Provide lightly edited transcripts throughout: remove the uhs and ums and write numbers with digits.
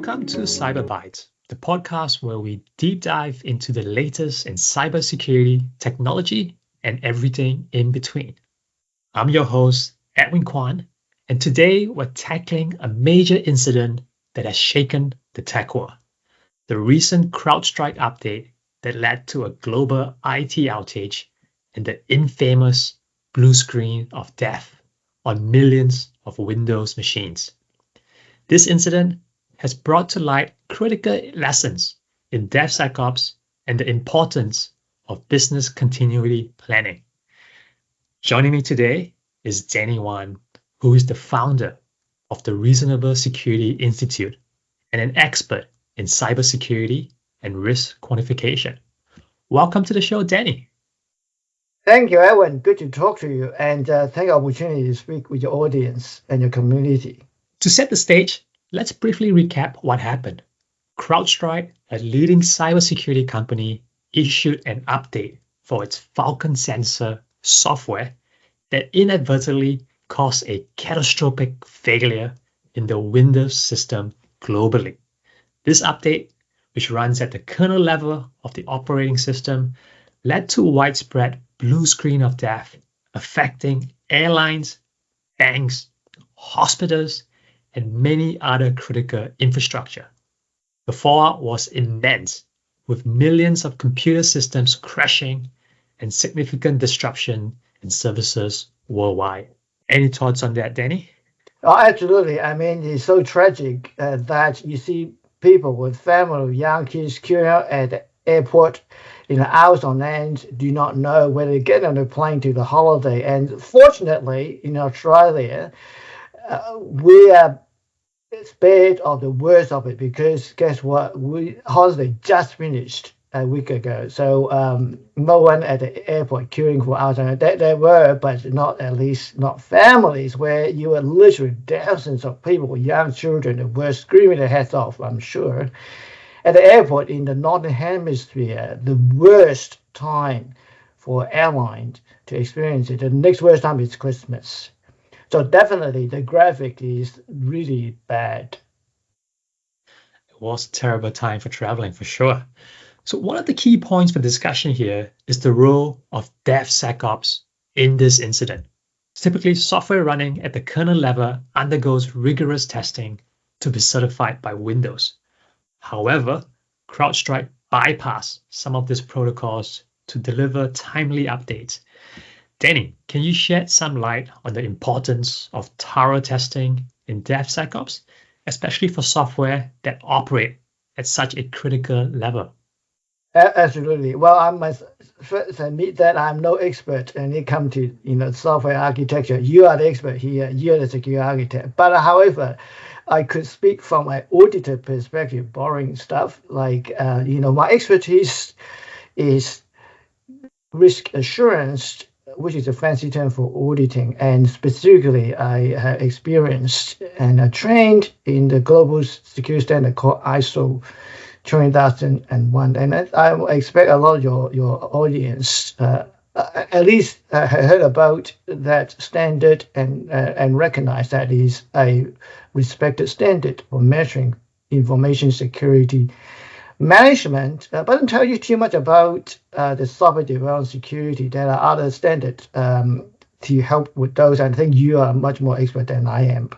Welcome to Cyber Bytes, the podcast where we deep dive into the latest in cybersecurity, technology, and everything in between. I'm your host, Edwin Kwan, and today we're tackling a major incident that has shaken the tech world. The recent CrowdStrike update that led to a global IT outage and the infamous blue screen of death on millions of Windows machines. This incident has brought to light critical lessons in DevSecOps and the importance of business continuity planning. Joining me today is Denny Wan, who is the founder of the Reasonable Security Institute and an expert in cybersecurity and risk quantification. Welcome to the show, Denny. Thank you, Edwin. Good to talk to you, and thank you for the opportunity to speak with your audience and your community. To set the stage, let's briefly recap what happened. CrowdStrike, a leading cybersecurity company, issued an update for its Falcon sensor software that inadvertently caused a catastrophic failure in the Windows system globally. This update, which runs at the kernel level of the operating system, led to widespread blue screen of death, affecting airlines, banks, hospitals, and many other critical infrastructure. The fallout was immense, with millions of computer systems crashing and significant disruption in services worldwide. Any thoughts on that, Denny? Oh, absolutely. I mean, it's so tragic that you see people with family of young kids queuing out at the airport hours on end, do not know whether to get on a plane to the holiday. And fortunately, in Australia, we are spared of the worst of it because guess what? Holiday just finished a week ago. So no one at the airport queuing for hours. There were, but not families where you were literally thousands of people, young children that were screaming their heads off, I'm sure. At the airport in the Northern Hemisphere, the worst time for airlines to experience it. The next worst time is Christmas. So definitely the graphic is really bad. It was a terrible time for traveling, for sure. So one of the key points for discussion here is the role of DevSecOps in this incident. Typically, software running at the kernel level undergoes rigorous testing to be certified by Windows. However, CrowdStrike bypassed some of these protocols to deliver timely updates. Denny, can you shed some light on the importance of thorough testing in DevSecOps, especially for software that operate at such a critical level? Absolutely. Well, I must first admit that I'm no expert when it comes to software architecture. You are the expert here. You're the security architect. But however, I could speak from an auditor perspective, boring stuff like my expertise is risk assurance, which is a fancy term for auditing, and specifically I have experienced and trained in the global security standard called ISO 20001, and I expect a lot of your audience at least heard about that standard and recognize that is a respected standard for measuring information security management. But don't tell you too much about the software development security. There are other standards to help with those. I think you are much more expert than I am.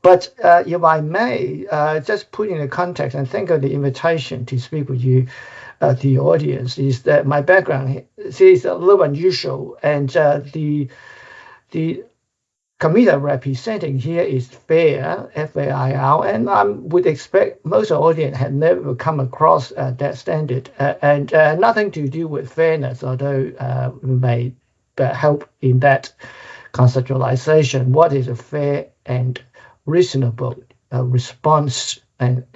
But if I may, just put in a context and thank you for the invitation to speak with you, to your audience, is that my background is a little unusual, and the committee representing here is FAIR, F-A-I-R, and I would expect most of the audience have never come across that standard, and nothing to do with fairness, although we may help in that conceptualization. What is a fair and reasonable response and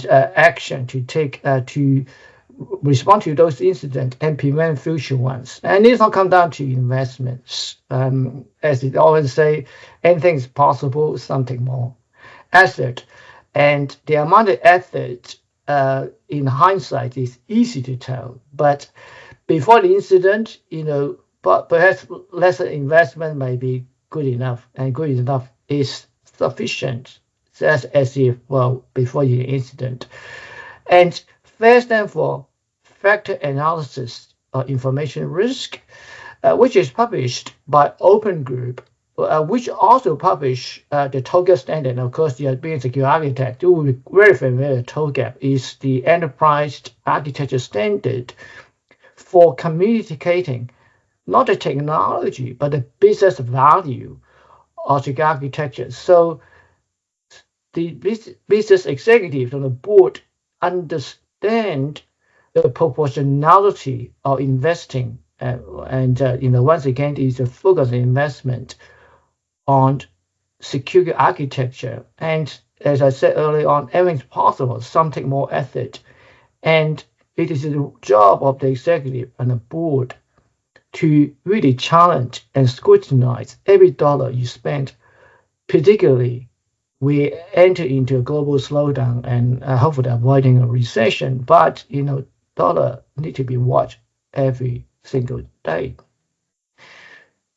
action to take to respond to those incidents and prevent future ones. And it's not come down to investments. As it always say, anything is possible, something more. Effort. And the amount of effort in hindsight is easy to tell. But before the incident, but perhaps lesser investment may be good enough, and good enough is sufficient. as if, well, before the incident. And FAIR stands for Factor Analysis of Information Risk, which is published by Open Group, which also publish the TOGAP standard. Of course, being a secure architect, you will be very familiar with TOGAP. Is the enterprise architecture standard for communicating not the technology, but the business value of secure architecture. So the business executives on the board understand the proportionality of investing, once again, is a focus on investment on security architecture. And as I said earlier on, everything's possible. Some take more effort, and it is the job of the executive and the board to really challenge and scrutinize every dollar you spend. Particularly, we enter into a global slowdown and hopefully avoiding a recession. But dollar need to be watched every single day.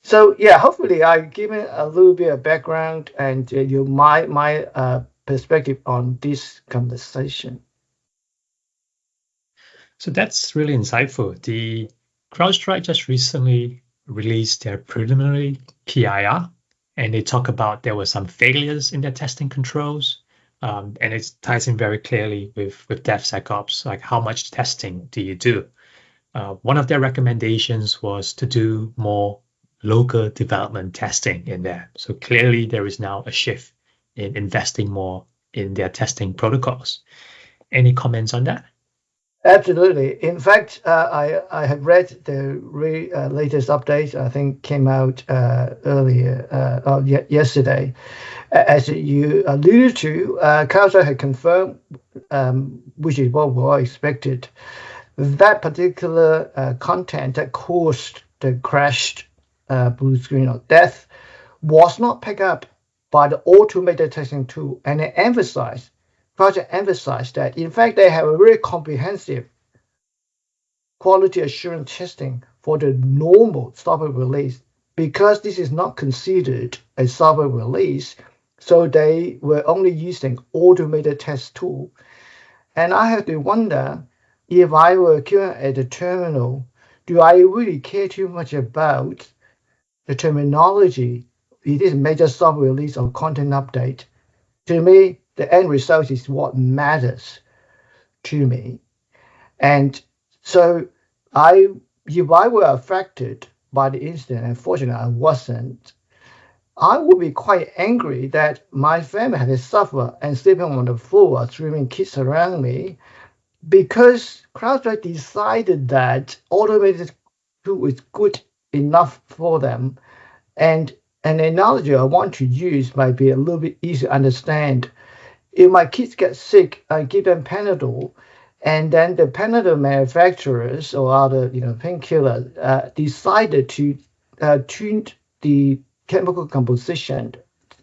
So yeah, hopefully I've given a little bit of background and my perspective on this conversation. So that's really insightful. The CrowdStrike just recently released their preliminary PIR, and they talk about there were some failures in their testing controls. And it ties in very clearly with DevSecOps, like how much testing do you do? One of their recommendations was to do more local development testing in there. So clearly there is now a shift in investing more in their testing protocols. Any comments on that? Absolutely. In fact, I have read the latest update. I think came out yesterday. As you alluded to, CrowdStrike had confirmed, which is what we all expected, that particular content that caused the crashed blue screen of death was not picked up by the automated testing tool. And they project emphasized that, in fact, they have a very comprehensive quality assurance testing for the normal software release, because this is not considered a software release. So they were only using automated test tool. And I have to wonder, if I were queuing at the terminal, do I really care too much about the terminology? It is major software release or content update. To me, the end result is what matters to me. And so if I were affected by the incident, unfortunately I wasn't, I would be quite angry that my family had to suffer and sleeping on the floor, screaming kids around me, because CrowdStrike decided that automated tool is good enough for them. And an analogy I want to use might be a little bit easier to understand. If my kids get sick, I give them Panadol, and then the Panadol manufacturers or other painkiller decided to tune the chemical composition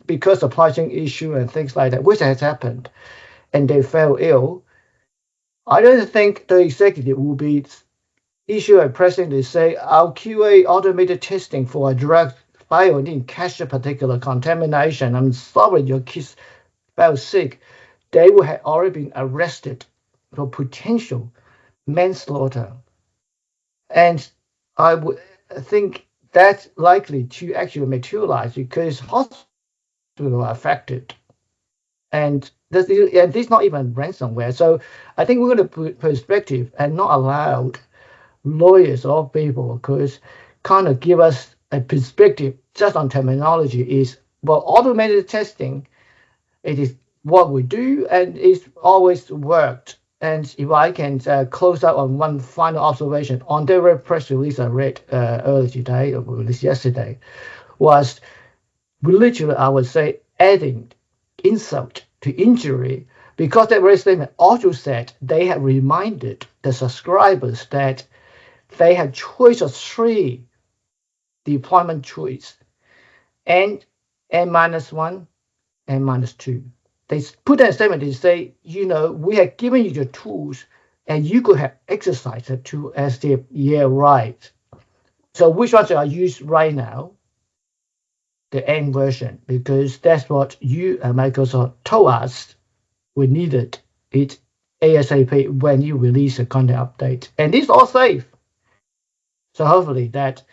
because of pricing issue and things like that, which has happened, and they fell ill. I don't think the executive will be issue a precedent to say our QA automated testing for a drug failed didn't catch a particular contamination. I'm sorry your kids fell sick. They would have already been arrested for potential manslaughter. And I would think that's likely to actually materialize because hospitals are affected. And this is not even ransomware. So I think we're going to put perspective and not allow lawyers or people, because kind of give us a perspective just on terminology is, well, automated testing, it is what we do and it's always worked. And if I can close out on one final observation on the press release I read earlier today, or released yesterday, was literally, I would say, adding insult to injury, because that very statement also said they have reminded the subscribers that they have choice of 3 deployment choice, N-1, N-2. They put that statement to say, we have given you the tools and you could have exercised the tool as if, yeah, right. So which one should I use right now? the end version, because that's what you and Microsoft told us we needed it ASAP when you release a content update. And it's all safe. So hopefully that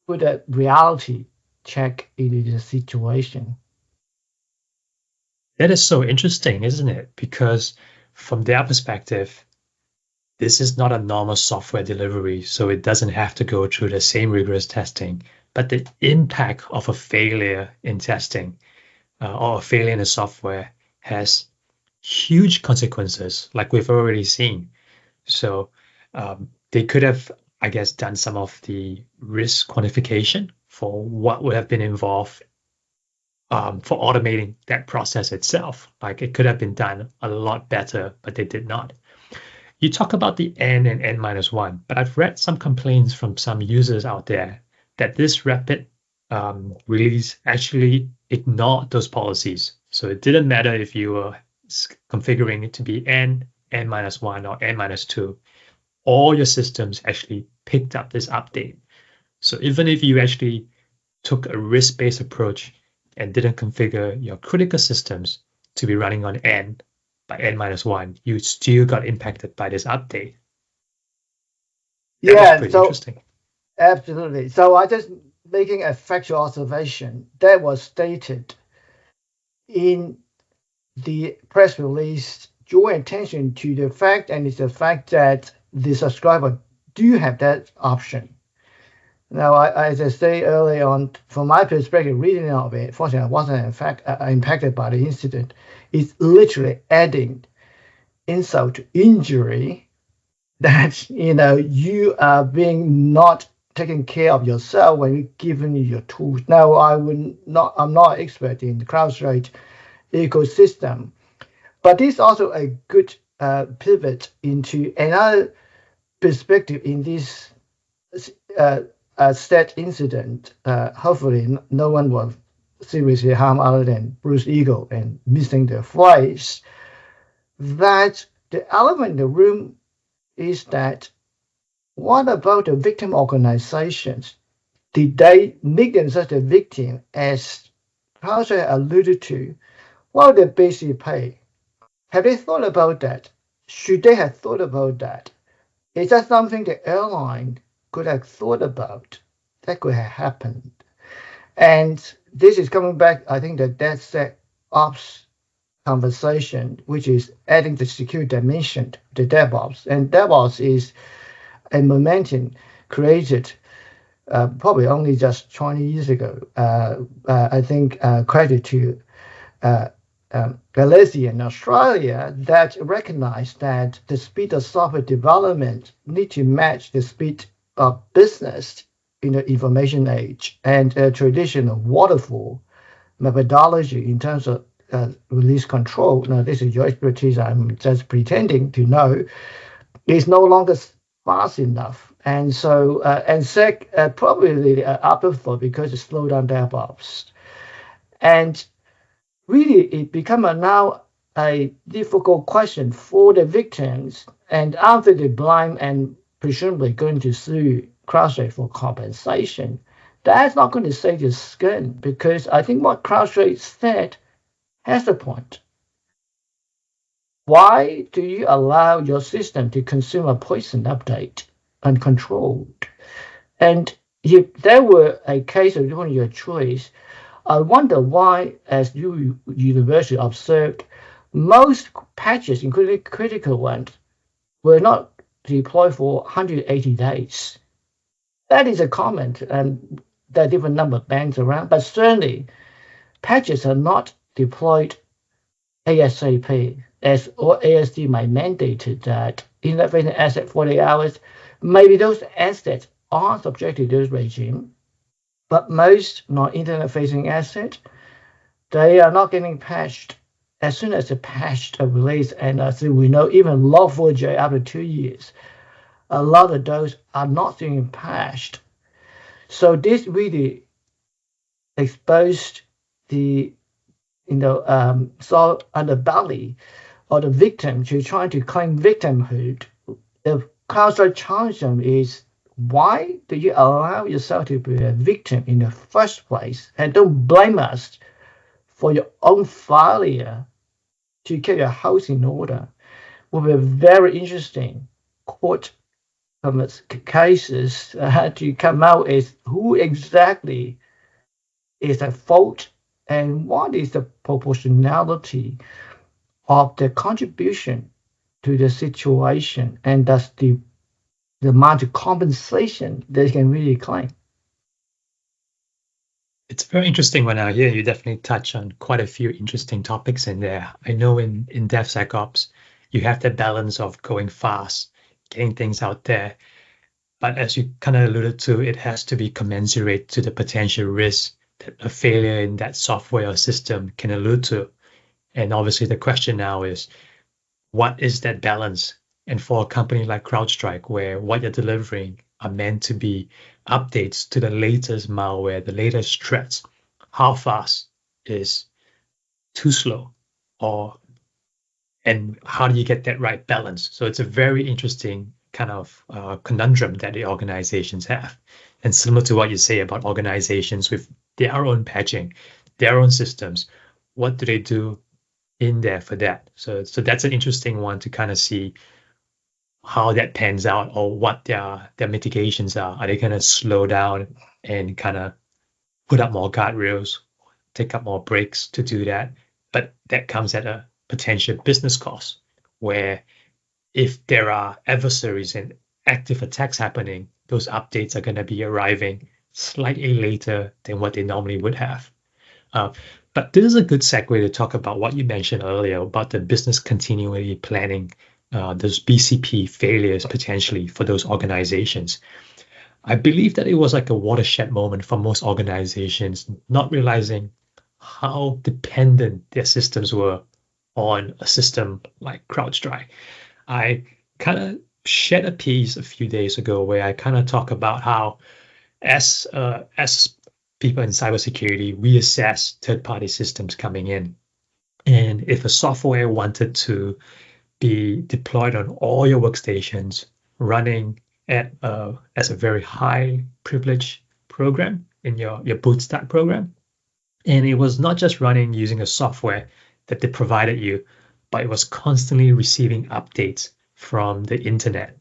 put a reality check into the situation. That is so interesting, isn't it? Because from their perspective, this is not a normal software delivery, so it doesn't have to go through the same rigorous testing. But the impact of a failure in testing or a failure in the software has huge consequences, like we've already seen. So they could have, I guess, done some of the risk quantification for what would have been involved for automating that process itself. Like it could have been done a lot better, but they did not. You talk about the N and N-1, but I've read some complaints from some users out there that this rapid release actually ignored those policies. So it didn't matter if you were configuring it to be N, N-1, or N-2. All your systems actually picked up this update. So even if you actually took a risk-based approach and didn't configure your critical systems to be running on N by N-1, you still got impacted by this update. That was pretty interesting. Absolutely. So I just making a factual observation that was stated in the press release, draw attention to the fact, and it's the fact that the subscriber do have that option. Now, as I say early on, from my perspective, reading of it, fortunately, I wasn't in fact impacted by the incident. It's literally adding insult to injury that you are being not taking care of yourself when you're given your tools. Now, I'm not an expert in the CrowdStrike ecosystem, but this is also a good pivot into another perspective in this stat incident. Hopefully, no one will seriously harm other than Bruce Eagle and missing the flights. That the elephant in the room is that what about the victim organizations? Did they make themselves a victim, as CrowdStrike alluded to? What would they basically pay? Have they thought about that? Should they have thought about that? Is that something the airline could have thought about? That could have happened. And this is coming back, I think, the DevSecOps conversation, which is adding the security dimension to DevOps. And DevOps is a momentum created probably only just 20 years ago. I think credit to Galaxy in Australia that recognized that the speed of software development need to match the speed of business in the information age, and a traditional waterfall methodology in terms of release control. Now, this is your expertise. I'm just pretending to know. Is no longer fast enough, and so and sec probably afterthought because it slowed down DevOps, and really it become now a difficult question for the victims. And after the blame and presumably going to sue CrowdStrike for compensation, that's not going to save your skin, because I think what CrowdStrike said has a point. Why do you allow your system to consume a poison update uncontrolled? And if there were a case of doing your choice, I wonder why, as you university observed, most patches, including critical ones, were not deployed for 180 days. That is a comment, and there are different number of bands around, but certainly patches are not deployed ASAP, as or ASD might mandate that internet-facing asset 40 hours. Maybe those assets are subject to this regime, but most non-internet-facing assets, they are not getting patched. As soon as the patch are released, and as we know, even Log4j after 2 years, a lot of those are not being patched. So this really exposed the so underbelly of the victim to trying to claim victimhood. The CrowdStrike challenge them is, why do you allow yourself to be a victim in the first place? And don't blame us for your own failure to keep your house in order. With a very interesting court cases to come out is who exactly is at fault and what is the proportionality of the contribution to the situation, and thus the amount of compensation they can really claim. It's very interesting when I hear you definitely touch on quite a few interesting topics in there. I know in DevSecOps, you have that balance of going fast, getting things out there. But as you kind of alluded to, it has to be commensurate to the potential risk that a failure in that software or system can allude to. And obviously the question now is, what is that balance? And for a company like CrowdStrike, where what you're delivering are meant to be updates to the latest malware, the latest threats, how fast is too slow? And how do you get that right balance? So it's a very interesting kind of conundrum that the organizations have. And similar to what you say about organizations with their own patching, their own systems, what do they do in there for that? So that's an interesting one to kind of see how that pans out, or what their mitigations are. Are they going to slow down and kind of put up more guardrails, take up more breaks to do that? But that comes at a potential business cost, where if there are adversaries and active attacks happening, those updates are going to be arriving slightly later than what they normally would have. But this is a good segue to talk about what you mentioned earlier about the business continuity planning, those BCP failures potentially for those organizations. I believe that it was like a watershed moment for most organizations, not realizing how dependent their systems were on a system like CrowdStrike. I kind of shared a piece a few days ago where I kind of talk about how as people in cybersecurity, we assess third-party systems coming in. And if a software wanted to be deployed on all your workstations running at as a very high privilege program in your bootstrap program, and it was not just running using a software that they provided you, but it was constantly receiving updates from the internet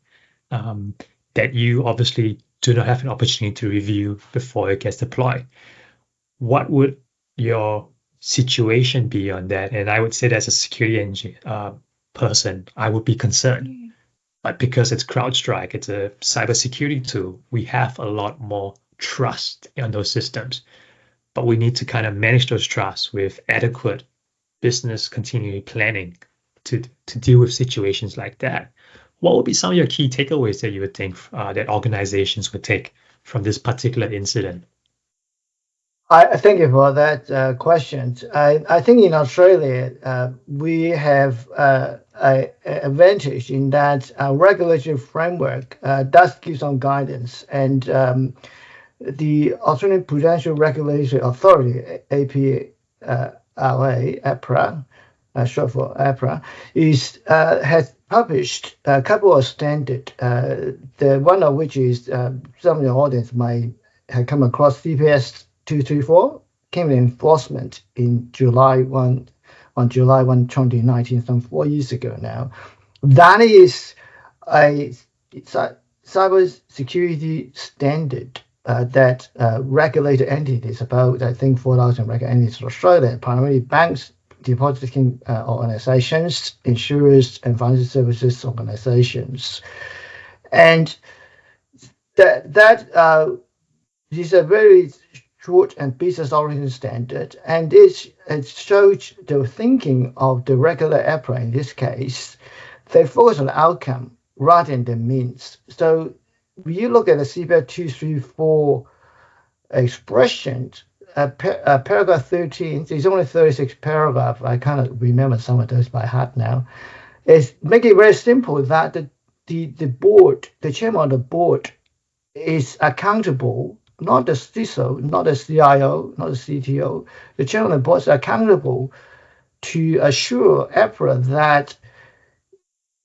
that you obviously do not have an opportunity to review before it gets deployed. What would your situation be on that? And I would say, as a security person, I would be concerned. But because it's CrowdStrike, it's a cybersecurity tool, we have a lot more trust in those systems. But we need to kind of manage those trusts with adequate business continuity planning to deal with situations like that. What would be some of your key takeaways that you would think that organizations would take from this particular incident? I thank you for that question. I think in Australia, we have an advantage in that our regulatory framework does give some guidance, and the Australian Prudential Regulatory Authority, APRA, short for APRA, has published a couple of standards. The one of which is some of the audience might have come across, CPS 234, came in enforcement in July 1, 2019, some 4 years ago now. That is a cybersecurity standard that regulated entities, about, I think, 4,000 regulated entities in Australia, primarily banks, depositing organizations, insurers, and financial services organizations. And that is a very short and business-oriented standard, and it shows the thinking of the regular APRA in this case. They focus on the outcome rather than the means. So when you look at the CPS 234 expressions, paragraph 13, there's only 36 paragraphs. I cannot remember some of those by heart now. It's making it very simple that the board, the chairman of the board, is accountable, not the CISO, not the CIO, not the CTO. The chairman of the board is accountable to assure APRA that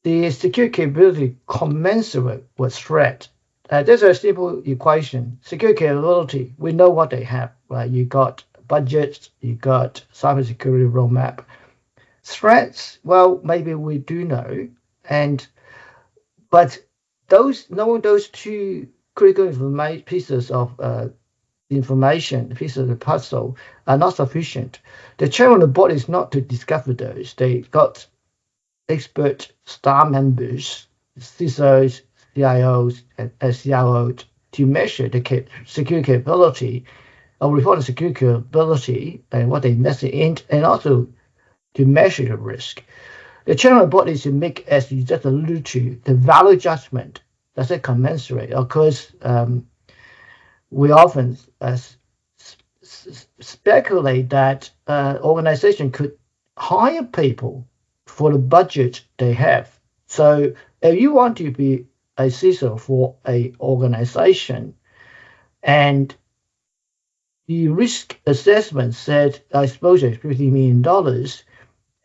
the security capability commensurate with threat There's a simple equation. Security capability, we know what they have, right? You got budgets, you got cybersecurity roadmap. Threats, well, maybe we do know, but knowing those two critical pieces of information, pieces of the puzzle, are not sufficient. The challenge on the board is not to discover those. They got expert staff members, CISOs, CIOs, and CIOs to measure the security capability, or report the security capability and what they invest in, and also to measure the risk. The challenge on the board is to make, as you just alluded to, the value judgment. Does it commensurate? Of course, we often speculate that organization could hire people for the budget they have. So if you want to be a CISO for a organization and the risk assessment said exposure is $50 million,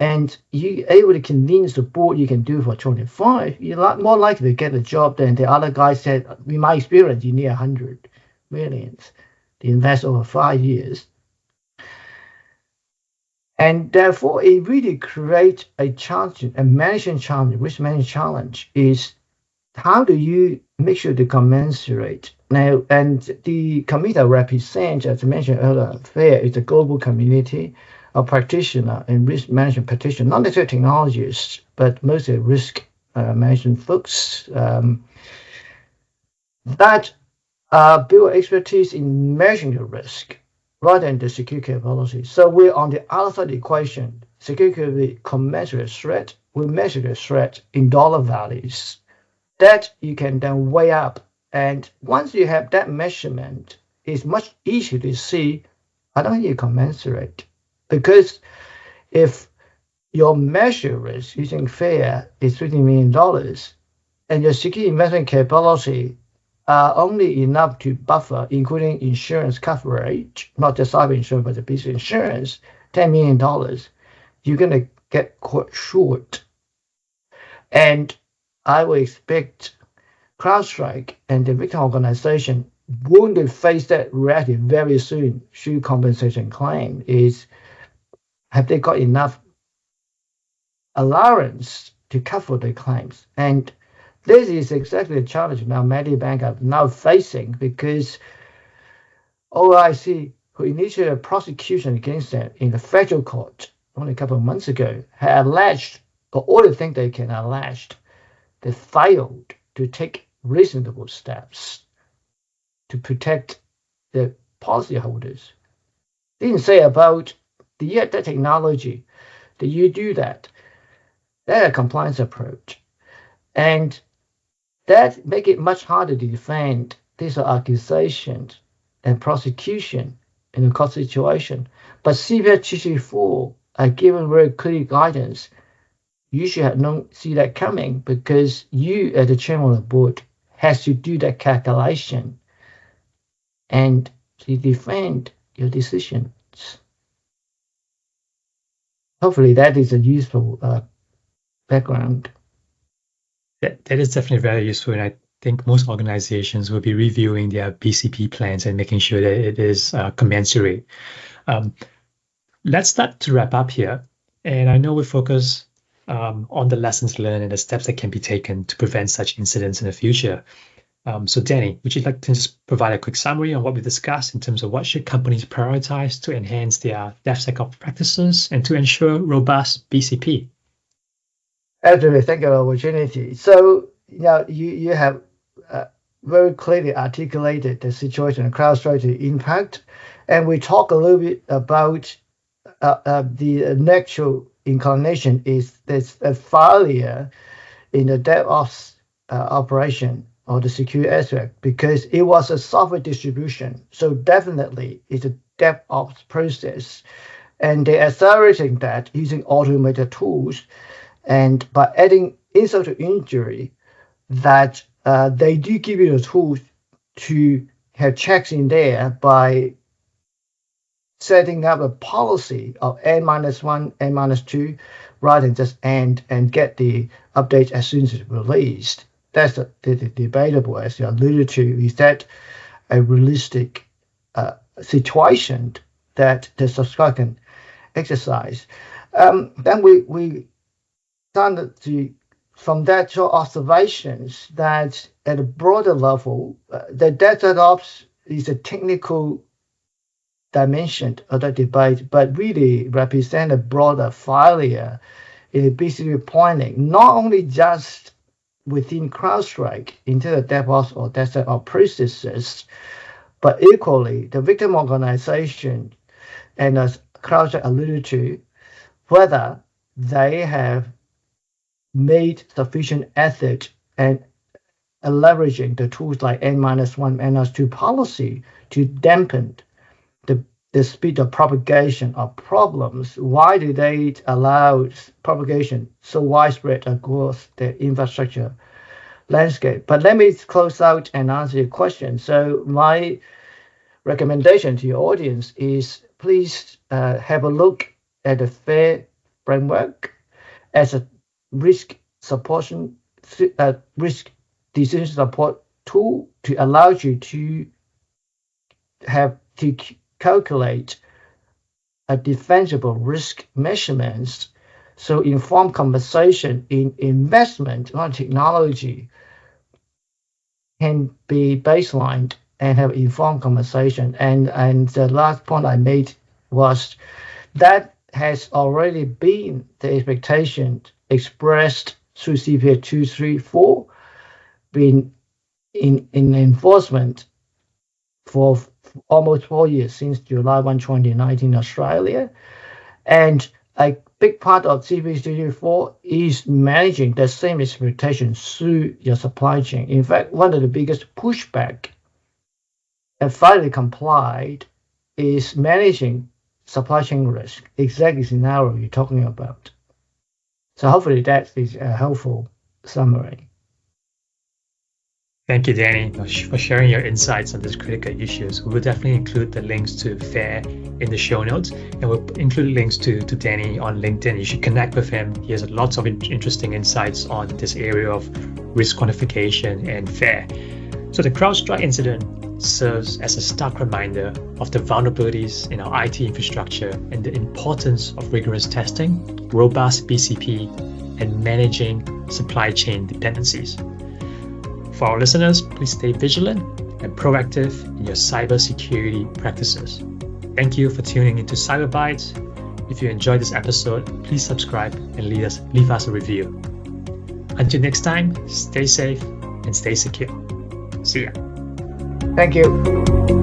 and you're able to convince the board you can do for 25, you're more likely to get a job than the other guy said, in my experience, you need 100 millions to invest over 5 years. And therefore, it really creates a challenge, a management challenge, risk management challenge is how do you make sure to commensurate? Now, and the committee represents, as I mentioned earlier, FAIR is a global community of practitioners and risk management practitioners, not necessarily technologists, but mostly risk management folks that build expertise in measuring the risk rather than the security capability. So we're on the other side of the equation. Security capability commensurate threat. We measure the threat in dollar values that you can then weigh up. And once you have that measurement, it's much easier to see, I don't need to commensurate. Because if your measure risk using FAIR is $50 million and your security investment capability are only enough to buffer, including insurance coverage, not just cyber insurance, but the business insurance, $10 million, you're going to get caught short. And I would expect CrowdStrike and the victim organization won't face that reality very soon through compensation claim is, have they got enough allowance to cover the claims? And this is exactly the challenge now many banks are now facing because OIC, who initiated a prosecution against them in the federal court only a couple of months ago, had alleged, or all the things they can allege, they failed to take reasonable steps to protect the policyholders. They didn't say about the technology that you do that. That's a compliance approach. And that make it much harder to defend these accusations and prosecution in a court situation. But CPS 234 are given very clear guidance. You should have see that coming because you, as the chairman of the board, has to do that calculation and to defend your decisions. Hopefully that is a useful background. That is definitely very useful, and I think most organizations will be reviewing their BCP plans and making sure that it is commensurate. Let's start to wrap up here, and I know we focus on the lessons learned and the steps that can be taken to prevent such incidents in the future. So Denny, would you like to just provide a quick summary on what we discussed in terms of what should companies prioritize to enhance their DevSecOps practices and to ensure robust BCP? Absolutely, thank you for the opportunity. So, you have very clearly articulated the situation of CrowdStrike, the impact, and we talk a little bit about the natural inclination is there's a failure in the DevOps operation or the security aspect because it was a software distribution. So definitely it's a DevOps process, and they're accelerating that using automated tools. And by adding insult to injury, that they do give you the tools to have checks in there by setting up a policy of N-1, N-2, rather than just end and get the update as soon as it's released. that's the debatable, as you alluded to. Is that a realistic situation that the subscriber can exercise? Then we started to, from that draw observations that at a broader level, the DevSecOps is a technical dimension of the debate, but really represent a broader failure in BCP planning, not only just within CrowdStrike into the DevOps or DevSecOps processes, but equally the victim organization, and as CrowdStrike alluded to, whether they have made sufficient effort and leveraging the tools like N-1, N-2 policy to dampen the speed of propagation of problems. Why do they allow propagation so widespread across the infrastructure landscape? But let me close out and answer your question. So my recommendation to your audience is please have a look at the FAIR framework as a risk decision support tool to allow you to calculate a defensible risk measurements. So informed conversation in investment on technology can be baselined and have informed conversation. And the last point I made was that has already been the expectation expressed through CPA 234, been in enforcement for almost 4 years, since July 1, 2019 in Australia. And a big part of CPA 234 is managing the same expectation through your supply chain. In fact, one of the biggest pushback and finally complied is managing supply chain risk, exactly scenario you're talking about. So hopefully that is a helpful summary. Thank you, Danny, for sharing your insights on these critical issues. We will definitely include the links to FAIR in the show notes, and we'll include links to Danny on LinkedIn. You should connect with him. He has lots of interesting insights on this area of risk quantification and FAIR. So the CrowdStrike incident serves as a stark reminder of the vulnerabilities in our IT infrastructure and the importance of rigorous testing, robust BCP, and managing supply chain dependencies. For our listeners, please stay vigilant and proactive in your cybersecurity practices. Thank you for tuning into Cyber Bytes. If you enjoyed this episode, please subscribe and leave us a review. Until next time, stay safe and stay secure. See ya. Thank you.